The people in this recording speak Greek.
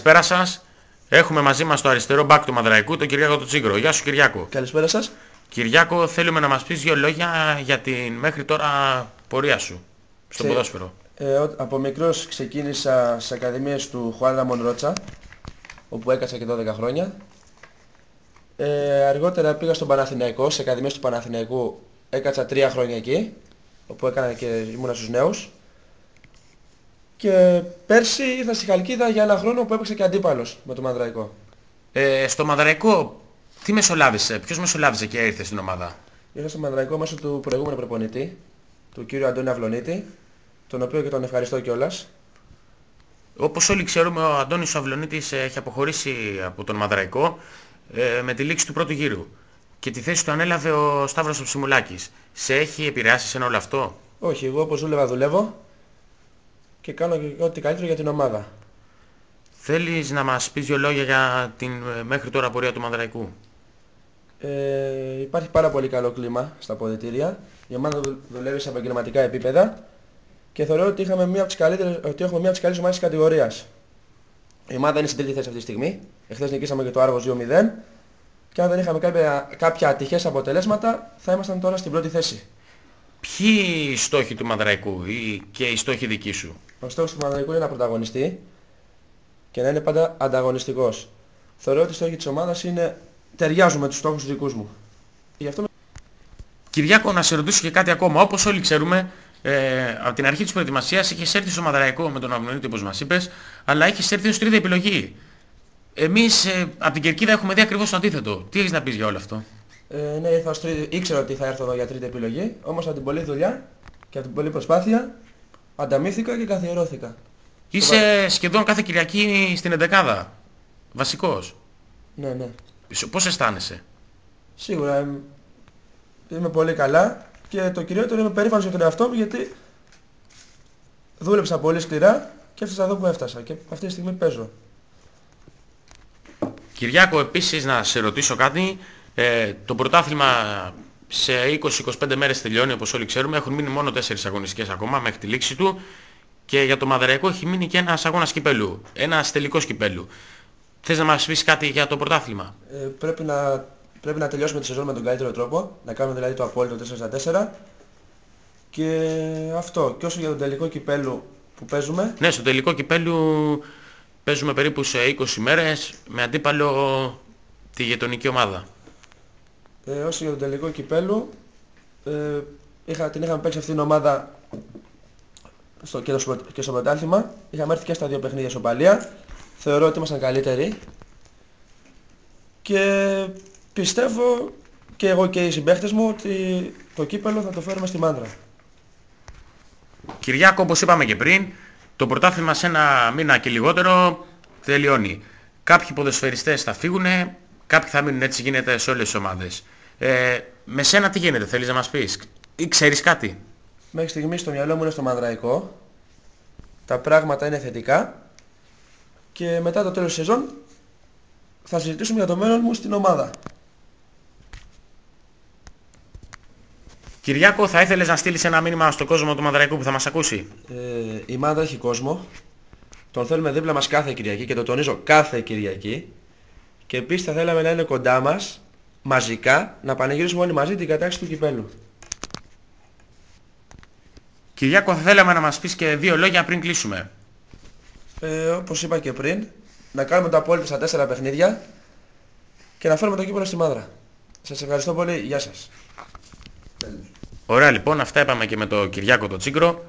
Καλησπέρα σας. Έχουμε μαζί μας το αριστερό μπακ του Μαδραϊκού, τον Κυριάκο τον Τσίγκρο. Γεια σου Κυριάκο. Καλησπέρα σας. Κυριάκο, θέλουμε να μας πεις δύο λόγια για την μέχρι τώρα πορεία σου στο ποδόσφαιρο. Από μικρός ξεκίνησα στις ακαδημίες του Χουάν Ραμόν Ρότσα, όπου έκατσα και 12 χρόνια. Αργότερα πήγα στον Παναθηναϊκό, στις ακαδημίες του Παναθηναϊκού έκατσα 3 χρόνια εκεί, όπου έκανα και ήμουνα στους νέους. Και πέρσι ήρθα στη Χαλκίδα για ένα χρόνο που έπαιξα και αντίπαλος με το Μαδραϊκό. Στο Μαδραϊκό τι μεσολάβησε, ποιος μεσολάβησε και ήρθε στην ομάδα? Ήρθα στο Μαδραϊκό μέσω του προηγούμενου προπονητή, του κύριου Αντώνη Αυλονίτη, τον οποίο και τον ευχαριστώ κιόλας. Όπως όλοι ξέρουμε, ο Αντώνης Αυλονίτης έχει αποχωρήσει από τον Μαδραϊκό με τη λήξη του πρώτου γύρου. Και τη θέση του ανέλαβε ο Σταύρος ο Ψιμουλάκης. Σε έχει επηρεάσει σε όλο αυτό? Όχι, εγώ όπως δούλευα δουλεύω και κάνω και ό,τι καλύτερο για την ομάδα. Θέλεις να μας πεις δύο λόγια για την μέχρι τώρα πορεία του Μαδραϊκού? Υπάρχει πάρα πολύ καλό κλίμα στα αποδυτήρια. Η ομάδα δουλεύει σε επαγγελματικά επίπεδα και θεωρώ ότι, έχουμε μία από τις καλύτερες ομάδες της κατηγορίας. Η ομάδα είναι στην τρίτη θέση αυτή τη στιγμή. Εχθές νικήσαμε και το Άργος 2-0 και αν δεν είχαμε κάποια ατυχές αποτελέσματα θα ήμασταν τώρα στην πρώτη θέση. Ποιοι οι στόχοι του Μαδραϊκού και οι στόχοι δικοί σου? Ο στόχος του Μαδραϊκού είναι να πρωταγωνιστεί και να είναι πάντα ανταγωνιστικός. Θεωρώ ότι οι στόχοι της ομάδας ταιριάζουν με τους στόχους δικούς μου. Γι' αυτό... Κυριάκο, να σε ρωτήσω και κάτι ακόμα. Όπως όλοι ξέρουμε, από την αρχή της προετοιμασίας είχες έρθει στο Μαδραϊκό με τον Αυλονίτη, όπως μας είπες, αλλά είχες έρθει ως τρίτη επιλογή. Εμείς από την Κερκίδα έχουμε δει ακριβώς το αντίθετο. Τι έχεις να πεις για όλο αυτό? Ναι, ήξερα ότι θα έρθω εδώ για τρίτη επιλογή, όμως από την πολλή δουλειά και από την πολλή προσπάθεια ανταμείφθηκα και καθιερώθηκα. Είσαι σχεδόν κάθε Κυριακή στην εντεκάδα. Βασικός. Ναι, ναι. Πώς αισθάνεσαι? Σίγουρα είμαι πολύ καλά και το κυριότερο είμαι περήφανος για τον εαυτό μου γιατί δούλεψα πολύ σκληρά και έφτασα εδώ που έφτασα και αυτή τη στιγμή παίζω. Κυριάκο, επίσης να σε ρωτήσω κάτι. Το πρωτάθλημα σε 20-25 μέρες τελειώνει, όπως όλοι ξέρουμε. Έχουν μείνει μόνο 4 αγωνιστικές ακόμα μέχρι τη λήξη του. Και για το Μαδραϊκό έχει μείνει και ένας αγώνας κυπέλλου. Ένας τελικός κυπέλλου. Θες να μας πεις κάτι για το πρωτάθλημα? Πρέπει να τελειώσουμε τη σεζόν με τον καλύτερο τρόπο. Να κάνουμε δηλαδή το απόλυτο 4-4. Και αυτό. Και όσο για τον τελικό κυπέλλου που παίζουμε... Ναι, στο τελικό κυπέλλου παίζουμε περίπου σε 20 μέρες με αντίπαλο τη γειτονική ομάδα. Όσο για τον τελικό κυπέλλου, την είχαμε παίξει αυτήν την ομάδα και στο πρωτάθλημα. Είχαμε έρθει και στα δύο παιχνίδια ισοπαλία. Θεωρώ ότι ήμασταν καλύτεροι. Και πιστεύω και εγώ και οι συμπαίχτες μου ότι το κύπελλο θα το φέρουμε στη Μάνδρα. Κυριάκο, όπως είπαμε και πριν, το πρωτάθλημα σε ένα μήνα και λιγότερο τελειώνει. Κάποιοι ποδοσφαιριστές θα φύγουνε, κάποιοι θα μείνουν, έτσι γίνεται σε όλες τις ομάδες. Με σένα τι γίνεται, θέλεις να μας πεις ή ξέρεις κάτι? Μέχρι στιγμής στο μυαλό μου είναι στο Μαδραϊκό. Τα πράγματα είναι θετικά και μετά το τέλος της σεζόν θα συζητήσουμε για το μέλλον μου στην ομάδα. Κυριάκο, θα ήθελες να στείλεις ένα μήνυμα στον κόσμο του Μαδραϊκού που θα μας ακούσει? Η Μάνδρα έχει κόσμο. Τον θέλουμε δίπλα μας κάθε Κυριακή και το τονίζω κάθε Κυριακή. Και επίσης θα θέλαμε να είναι κοντά μας, μαζικά, να πανηγυρίσουμε όλοι μαζί την κατάκτηση του κυπέλλου. Κυριάκο, θα θέλαμε να μας πεις και δύο λόγια πριν κλείσουμε. Όπως είπα και πριν, να κάνουμε το απόλυτο στα 4 παιχνίδια και να φέρουμε το κύπελλο στη Μάνδρα. Σας ευχαριστώ πολύ. Γεια σας. Ωραία, λοιπόν, αυτά είπαμε και με τον Κυριάκο τον Τσίγκρο.